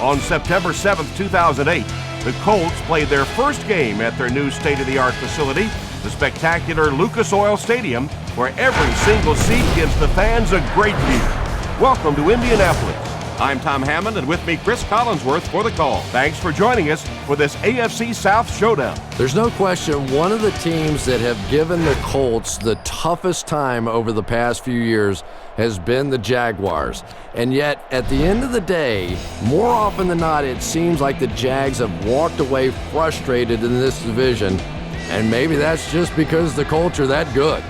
On September 7, 2008, the Colts played their first game at their new state-of-the-art facility, the spectacular Lucas Oil Stadium, where every single seat gives the fans a great view. Welcome to Indianapolis. I'm Tom Hammond, and with me, Chris Collinsworth for the call. Thanks for joining us for this AFC South showdown. There's no question one of the teams that have given the Colts the toughest time over the past few years has been the Jaguars. And yet, at the end of the day, more often than not, it seems like the Jags have walked away frustrated in this division, and maybe that's just because the Colts are that good.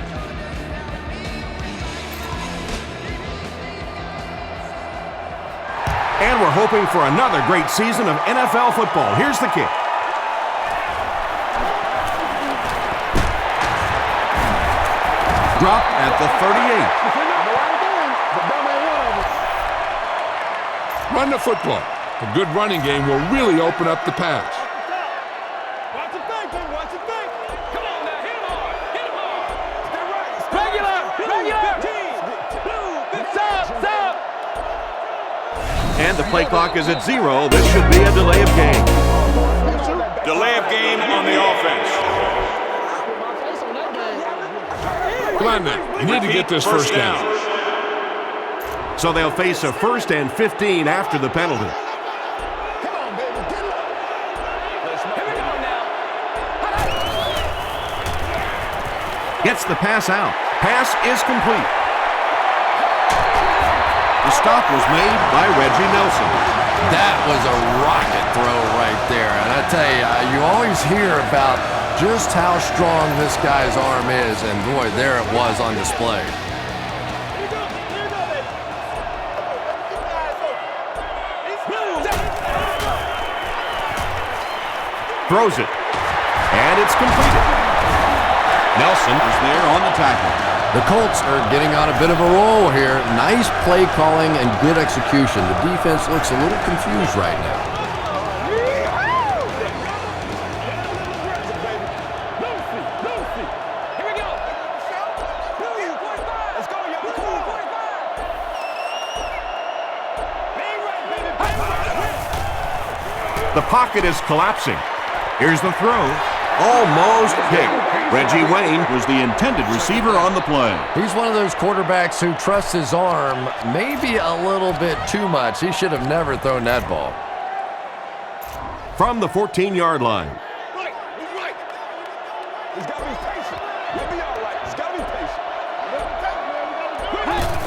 And we're hoping for another great season of NFL football. Here's the kick. Drop at the 38. Run the football. A good running game will really open up the pass. Watch it think, watch it think. Come on now, hit him hard, hit him hard. Regular. Stop. And the play clock is at 0. This should be a delay of game. Delay of game on the offense. Come on now, you need to get this first down. So they'll face a 1st and 15 after the penalty. Gets the pass out. Pass is complete. The stop was made by Reggie Nelson. That was a rocket throw right there. And I tell you, you always hear about just how strong this guy's arm is. And boy, there it was on display. Throws it. And it's completed. Nelson is there on the tackle. The Colts are getting on a bit of a roll here. Nice play calling and good execution. The defense looks a little confused right now. The pocket is collapsing. Here's the throw. Almost picked. Reggie Wayne was the intended receiver on the play. He's one of those quarterbacks who trusts his arm maybe a little bit too much. He should have never thrown that ball. From the 14-yard line. Right. He's got to be patient. He'll be all right. He's got to be patient.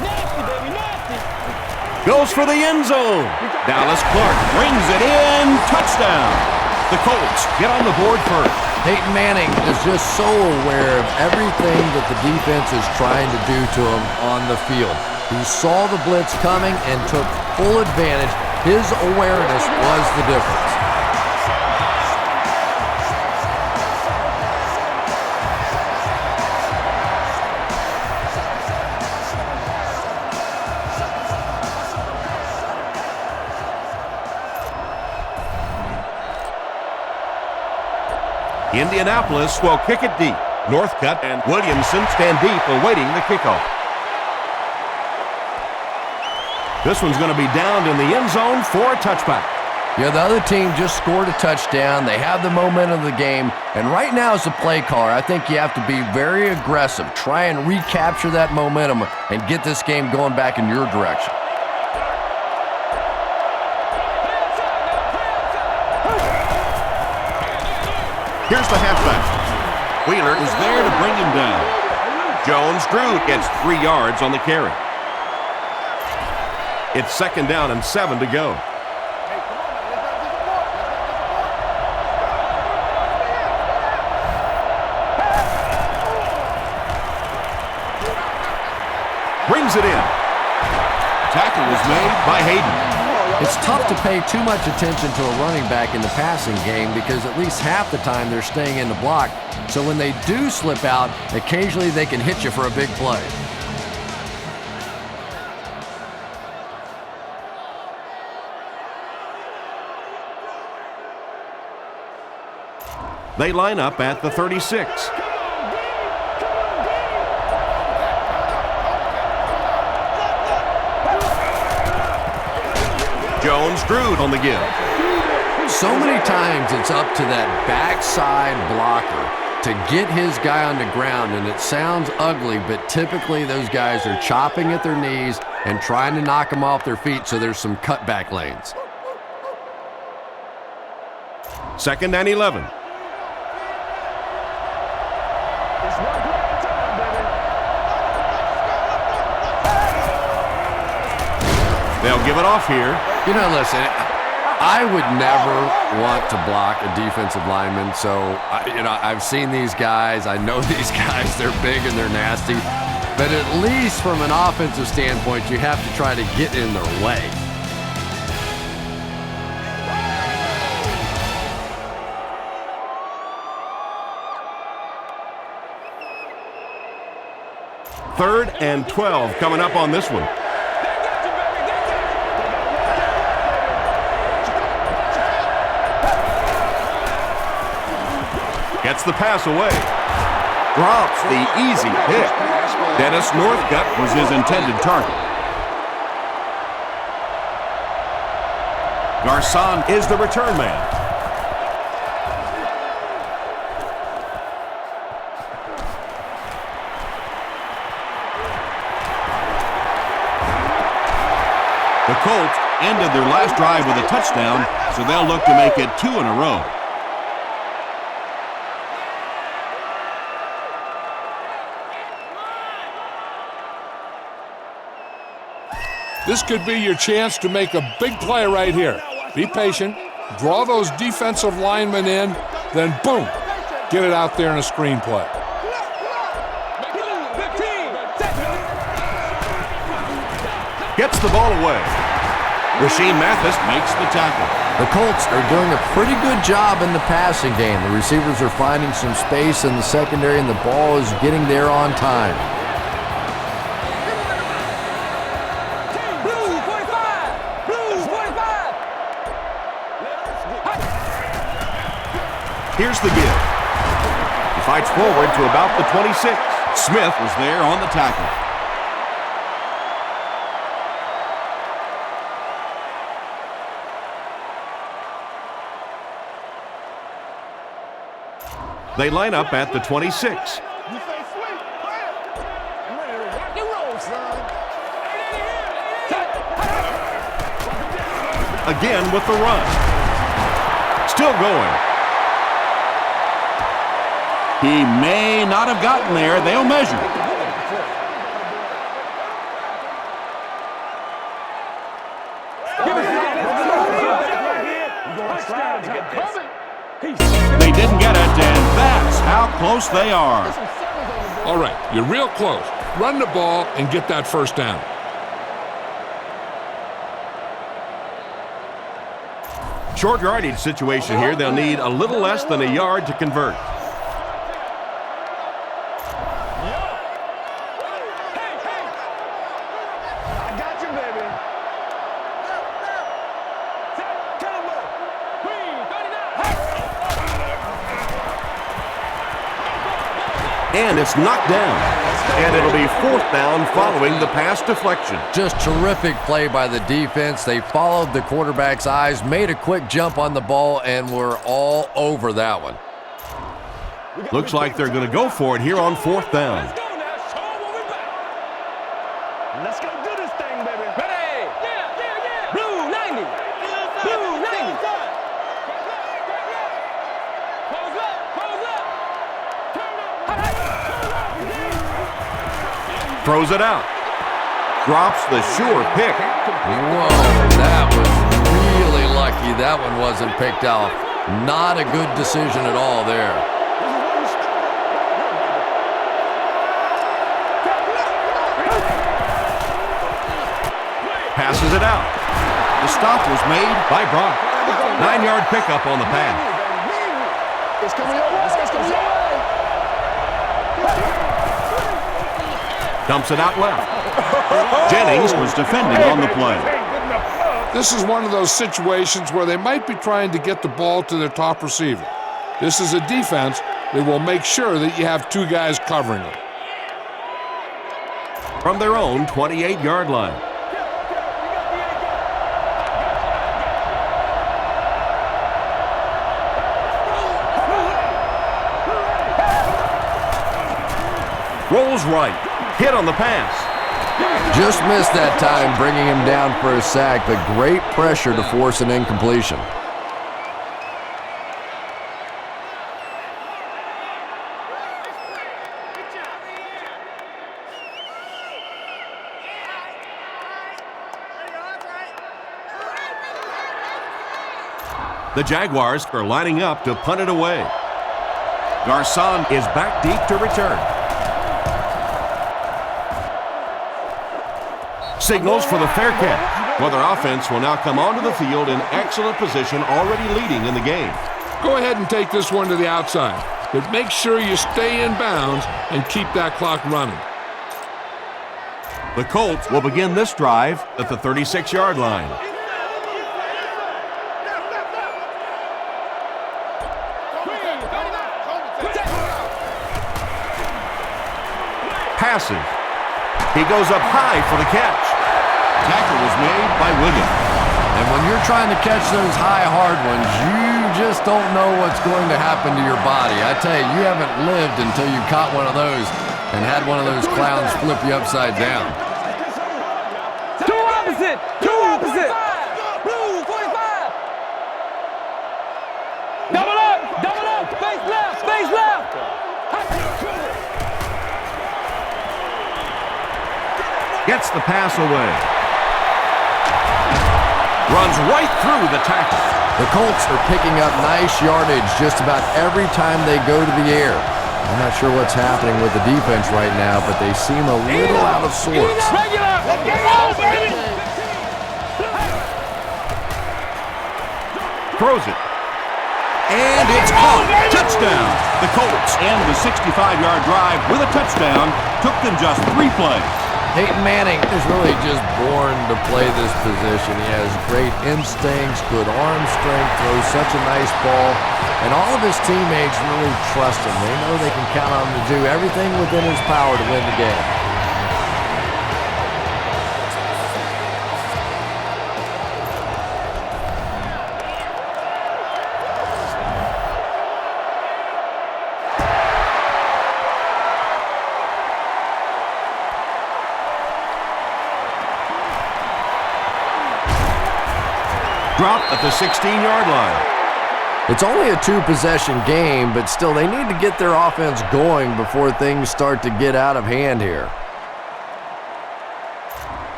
Nasty, baby, nasty. Goes for the end zone. Dallas Clark brings it in. Touchdown. The Colts get on the board first. Peyton Manning is just so aware of everything that the defense is trying to do to him on the field. He saw the blitz coming and took full advantage. His awareness was the difference. Indianapolis will kick it deep. Northcutt and Williamson stand deep awaiting the kickoff. This one's going to be downed in the end zone for a touchback. Yeah, the other team just scored a touchdown. They have the momentum of the game. And right now as a play caller, I think you have to be very aggressive. Try and recapture that momentum and get this game going back in your direction. Here's the halfback. Wheeler is there to bring him down. Jones-Drew gets 3 yards on the carry. It's 2nd down and 7 to go. Brings it in. Tackle was made by Hayden. It's tough to pay too much attention to a running back in the passing game because at least half the time they're staying in the block. So when they do slip out, occasionally they can hit you for a big play. They line up at the 36. Jones-Drew on the give. So many times it's up to that backside blocker to get his guy on the ground, and it sounds ugly, but typically those guys are chopping at their knees and trying to knock them off their feet, so there's some cutback lanes. 2nd and 11. They'll give it off here. You know, listen, I would never want to block a defensive lineman, so, I've seen these guys. I know these guys. They're big and they're nasty. But at least from an offensive standpoint, you have to try to get in their way. Third and 12 coming up on this one. Gets the pass away. Drops the easy pick. Dennis Northcutt was his intended target. Garcon is the return man. The Colts ended their last drive with a touchdown, so they'll look to make it 2 in a row. This could be your chance to make a big play right here. Be patient, draw those defensive linemen in, then boom, get it out there in a screenplay. Gets the ball away. Rasheem Mathis makes the tackle. The Colts are doing a pretty good job in the passing game. The receivers are finding some space in the secondary, and the ball is getting there on time. Here's the give. He fights forward to about the 26. Smith was there on the tackle. They line up at the 26. Again with the run. Still going. He may not have gotten there. They'll measure. They didn't get it, and that's how close they are. All right, you're real close. Run the ball and get that first down. Short yardage situation here. They'll need a little less than a yard to convert. And it's knocked down. And it'll be 4th down following the pass deflection. Just terrific play by the defense. They followed the quarterback's eyes, made a quick jump on the ball, and were all over that one. Looks like they're going to go for it here on 4th down. Let's go now. Show 'em what we about. Let's go do this thing, baby. Ready? Yeah. Blue 90. Blue 90. Close up. Throws it out. Drops the sure pick. Whoa, that was really lucky. That one wasn't picked off. Not a good decision at all there. Passes it out. The stop was made by Brock. 9-yard pickup on the pass. It's coming your way. It's coming your way. Dumps it out left. Jennings was defending on the play. This is one of those situations where they might be trying to get the ball to their top receiver. This is a defense that will make sure that you have 2 guys covering them. From their own 28-yard line. Rolls right. Hit on the pass. Just missed that time, bringing him down for a sack, but great pressure to force an incompletion. The Jaguars are lining up to punt it away. Garcon is back deep to return. Signals for the fair catch. Well, their offense will now come onto the field in excellent position, already leading in the game. Go ahead and take this one to the outside, but make sure you stay in bounds and keep that clock running. The Colts will begin this drive at the 36-yard line. Passes. He goes up high for the catch. Tackle was made by Williams. And when you're trying to catch those high, hard ones, you just don't know what's going to happen to your body. I tell you, you haven't lived until you caught one of those and had one of those clowns flip you upside down. Two opposite. Blue 45. Double up. Face left. Gets the pass away. Runs right through the tackle. The Colts are picking up nice yardage just about every time they go to the air. I'm not sure what's happening with the defense right now, but they seem a little out of sorts. Regular. Get on, baby. Throws it. And it's caught. Touchdown. The Colts end the 65-yard drive with a touchdown. Took them just 3 plays. Peyton Manning is really just born to play this position. He has great instincts, good arm strength, throws such a nice ball, and all of his teammates really trust him. They know they can count on him to do everything within his power to win the game. Drop at the 16-yard line. It's only a 2-possession game, but still they need to get their offense going before things start to get out of hand here.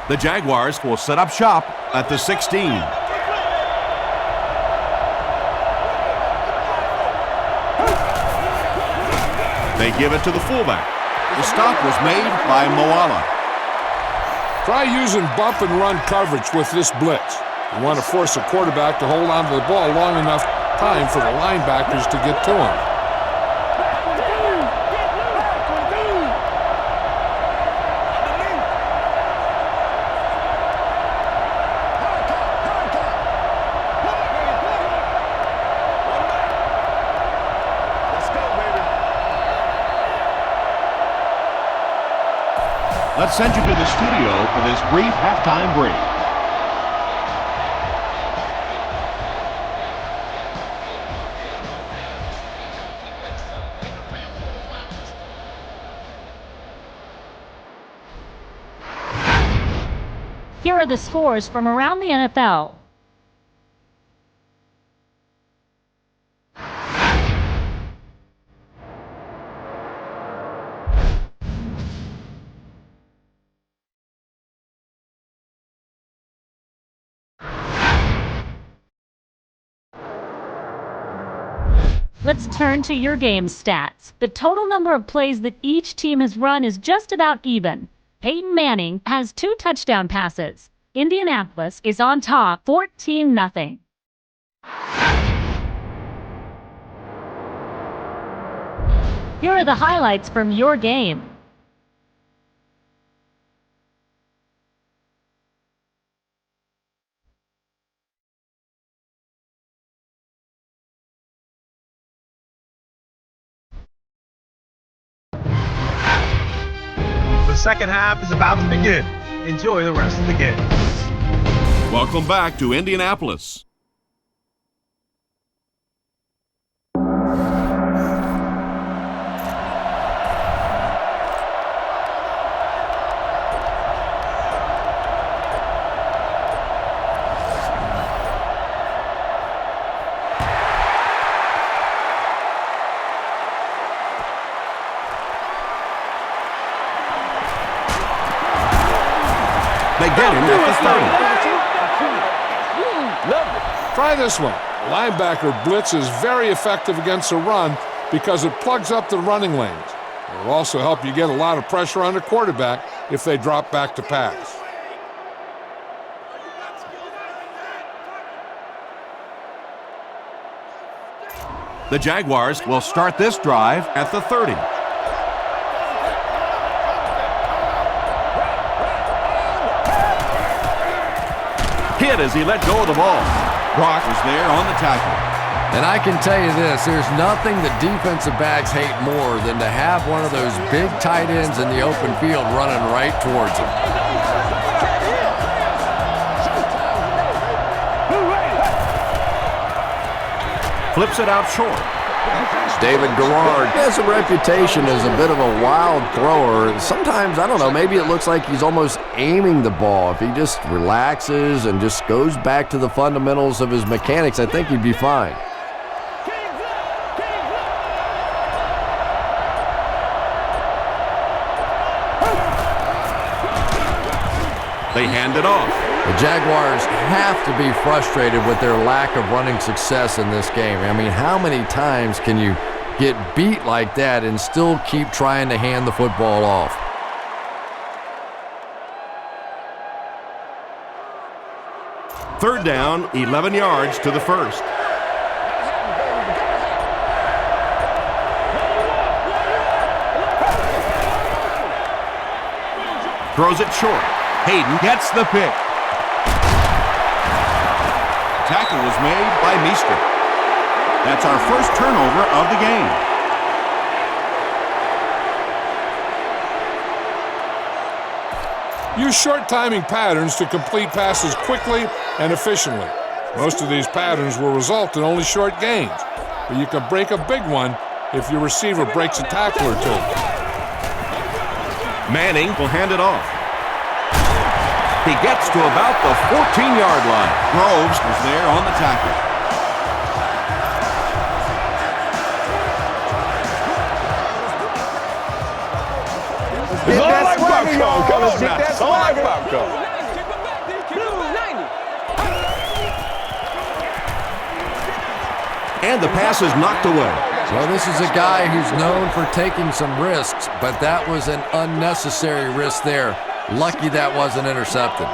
The Jaguars will set up shop at the 16. They give it to the fullback. The stop was made by Moala. Try using bump and run coverage with this blitz. You want to force a quarterback to hold on to the ball long enough time for the linebackers to get to him. Let's send you to the studio for this brief halftime break. Here are the scores from around the NFL. Let's turn to your game stats. The total number of plays that each team has run is just about even. Peyton Manning has 2 touchdown passes. Indianapolis is on top 14-0. Here are the highlights from your game. The second half is about to begin. Enjoy the rest of the game. Welcome back to Indianapolis. They get him at the 30. Try this one. Linebacker blitz is very effective against the run because it plugs up the running lanes. It will also help you get a lot of pressure on the quarterback if they drop back to pass. The Jaguars will start this drive at the 30. Hit as he let go of the ball. Brock was there on the tackle. And I can tell you this, there's nothing that defensive backs hate more than to have one of those big tight ends in the open field running right towards them. Flips it out short. David Garrard has a reputation as a bit of a wild thrower. Sometimes, I don't know, maybe it looks like he's almost aiming the ball. If he just relaxes and just goes back to the fundamentals of his mechanics, I think he'd be fine. They hand it off. The Jaguars have to be frustrated with their lack of running success in this game. I mean, how many times can you get beat like that and still keep trying to hand the football off? Third down, 11 yards to the first. Throws it short. Hayden gets the pick. Tackle was made by Meester. That's our first turnover of the game. Use short timing patterns to complete passes quickly and efficiently. Most of these patterns will result in only short gains, but you can break a big one if your receiver breaks a tackle or two. Manning will hand it off. He gets to about the 14-yard line. Groves was there on the tackle. It's all like popcorn. Come on now. It's all like popcorn. And the pass is knocked away. Well, this is a guy who's known for taking some risks, but that was an unnecessary risk there. Lucky that wasn't intercepted.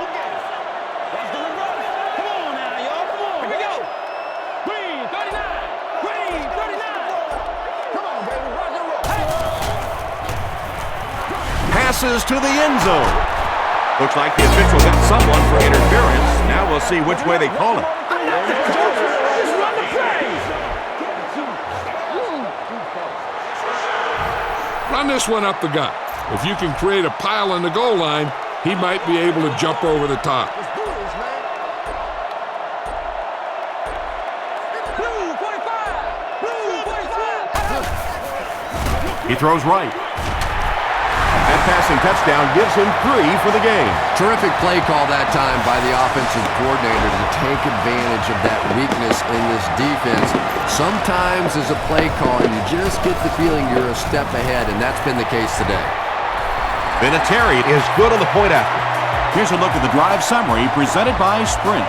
Passes to the end zone. Looks like the official got someone for interference. Now we'll see which way they call it. Run this one up the gut. If you can create a pile on the goal line, he might be able to jump over the top. He throws right. That passing touchdown gives him 3 for the game. Terrific play call that time by the offensive coordinator to take advantage of that weakness in this defense. Sometimes as a play caller, you just get the feeling you're a step ahead, and that's been the case today. Vinatieri is good on the point after. Here's a look at the drive summary presented by Sprint.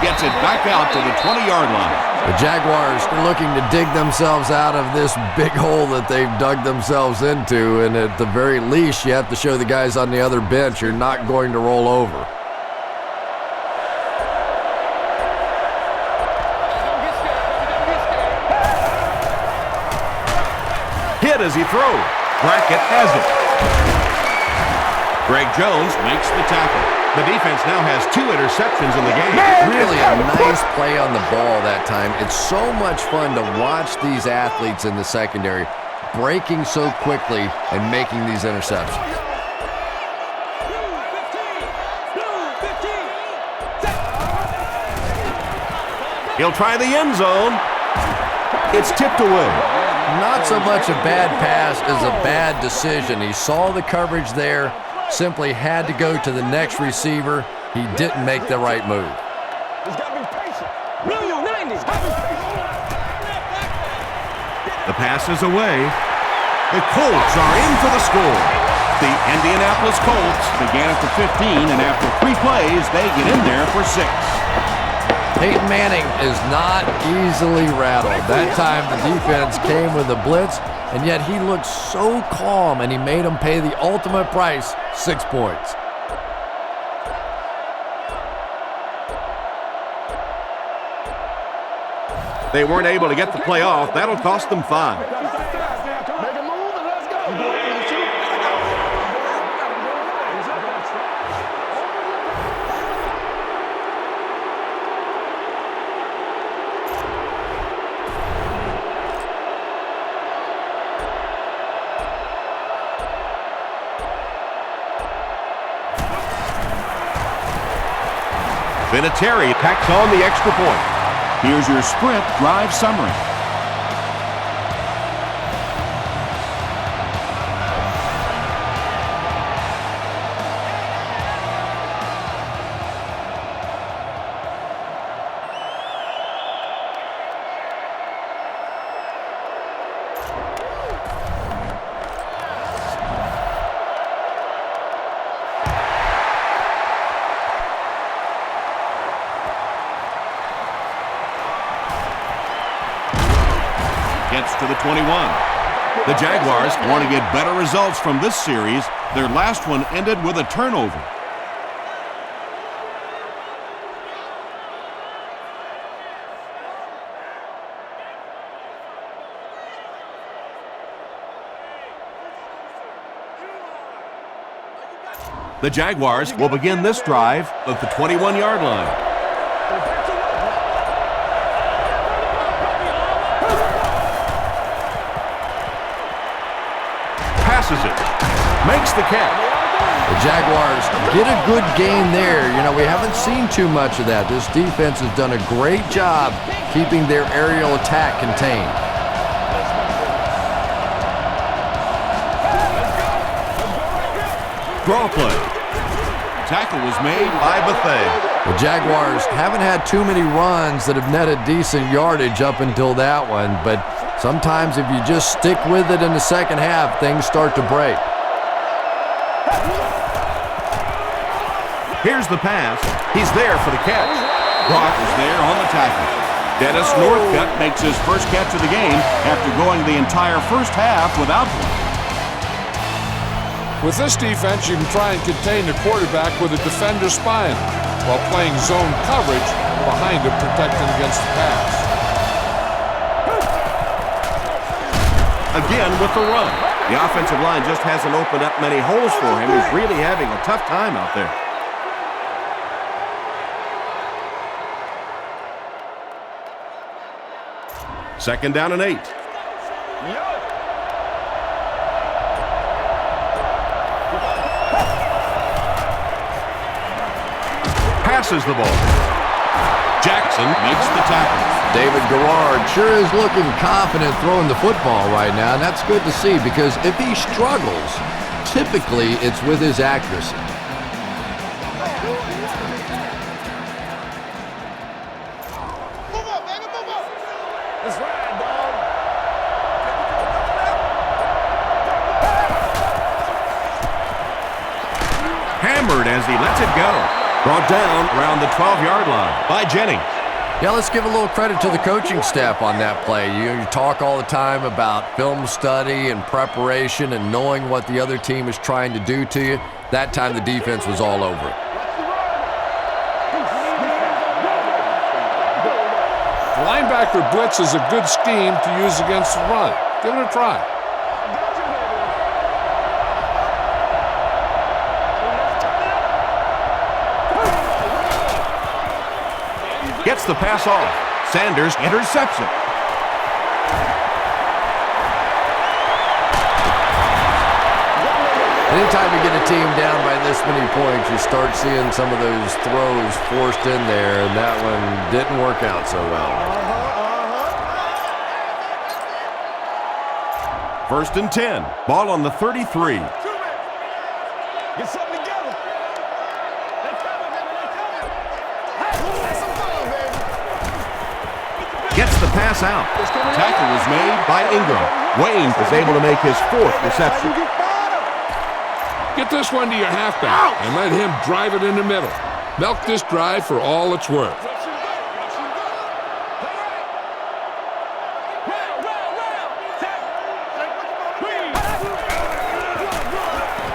Gets it back out to the 20-yard line. The Jaguars are looking to dig themselves out of this big hole that they've dug themselves into, and at the very least, you have to show the guys on the other bench you're not going to roll over. Hit as he throws. Brackett has it. Greg Jones makes the tackle. The defense now has 2 interceptions in the game. Really a nice play on the ball that time. It's so much fun to watch these athletes in the secondary breaking so quickly and making these interceptions. He'll try the end zone. It's tipped away. Not so much a bad pass as a bad decision. He saw the coverage there, simply had to go to the next receiver. He didn't make the right move. The pass is away. The Colts are in for the score. The Indianapolis Colts Began at the 15, and after 3 plays, they get in there for 6. Peyton Manning is not easily rattled. That time the defense came with a blitz, and yet he looked so calm, and he made them pay the ultimate price, 6 points. They weren't able to get the play off. That'll cost them 5. Vinatieri tacks on the extra point. Here's your Sprint drive summary. Gets to the 21. The Jaguars want to get better results from this series. Their last one ended with a turnover. The Jaguars will begin this drive at the 21-yard line. It makes the catch. The Jaguars get a good gain there. You know, we haven't seen too much of that. This defense has done a great job keeping their aerial attack contained. Draw play. Tackle was made by Bethea. The Jaguars haven't had too many runs that have netted decent yardage up until that one, but sometimes if you just stick with it in the second half, things start to break. Here's the pass. He's there for the catch. Brock is there on the tackle. Dennis Northcutt makes his first catch of the game after going the entire first half without one. With this defense, you can try and contain the quarterback with a defender spying. while playing zone coverage behind him, protecting against the pass. Again with the run. The offensive line just hasn't opened up many holes for him. He's really having a tough time out there. Second down and 8. Passes the ball. Jackson makes the tackle. David Garrard sure is looking confident throwing the football right now, and that's good to see because if he struggles, typically it's with his accuracy. Hammered as he lets it go. Brought down around the 12-yard line by Jennings. Yeah, let's give a little credit to the coaching staff on that play. You talk all the time about film study and preparation and knowing what the other team is trying to do to you. That time the defense was all over it. The linebacker blitz is a good scheme to use against the run. Give it a try. Gets the pass off. Sanders intercepts it. Anytime you get a team down by this many points, you start seeing some of those throws forced in there, and that one didn't work out so well. First and 10. Ball on the 33. Get something together. Gets the pass out. Tackle was made by Ingram. Wayne was able to make his 4th reception. Get this one to your halfback and let him drive it in the middle. Milk this drive for all it's worth.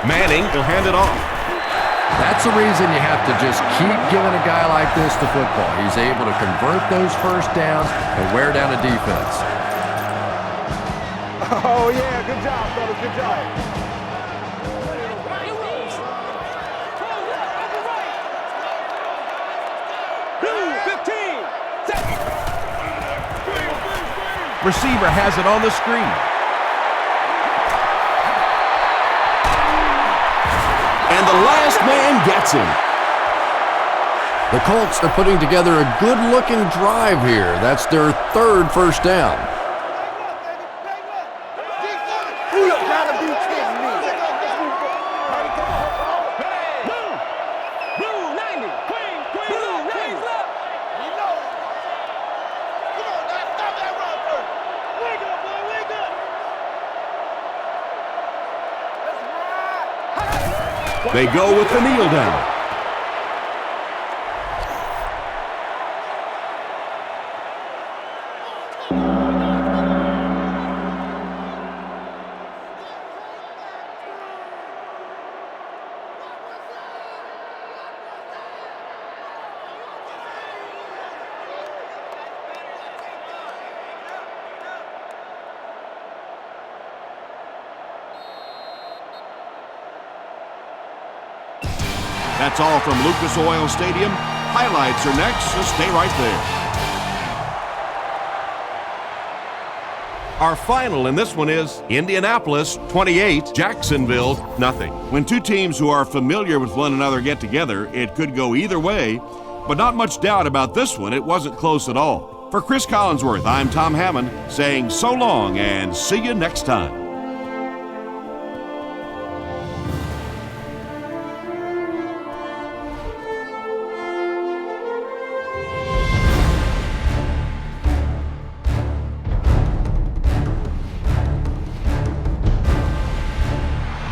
Manning will hand it off. That's the reason you have to just keep giving a guy like this the football. He's able to convert those first downs and wear down a defense. Oh, yeah. Good job, fellas. Good job. Receiver has it on the screen. And the last man gets him. The Colts are putting together a good-looking drive here. That's their 3rd first down. You gotta be kidding me. Blue 90. Blue 90. Come on, now stop that run first. Wake up, boy, wake up. They go with the kneel down. That's all from Lucas Oil Stadium. Highlights are next, so stay right there. Our final in this one is Indianapolis 28, Jacksonville nothing. When two teams who are familiar with one another get together, it could go either way, but not much doubt about this one. It wasn't close at all. For Chris Collinsworth, I'm Tom Hammond saying so long and see you next time.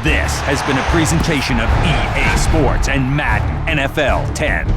This has been a presentation of EA Sports and Madden NFL 10.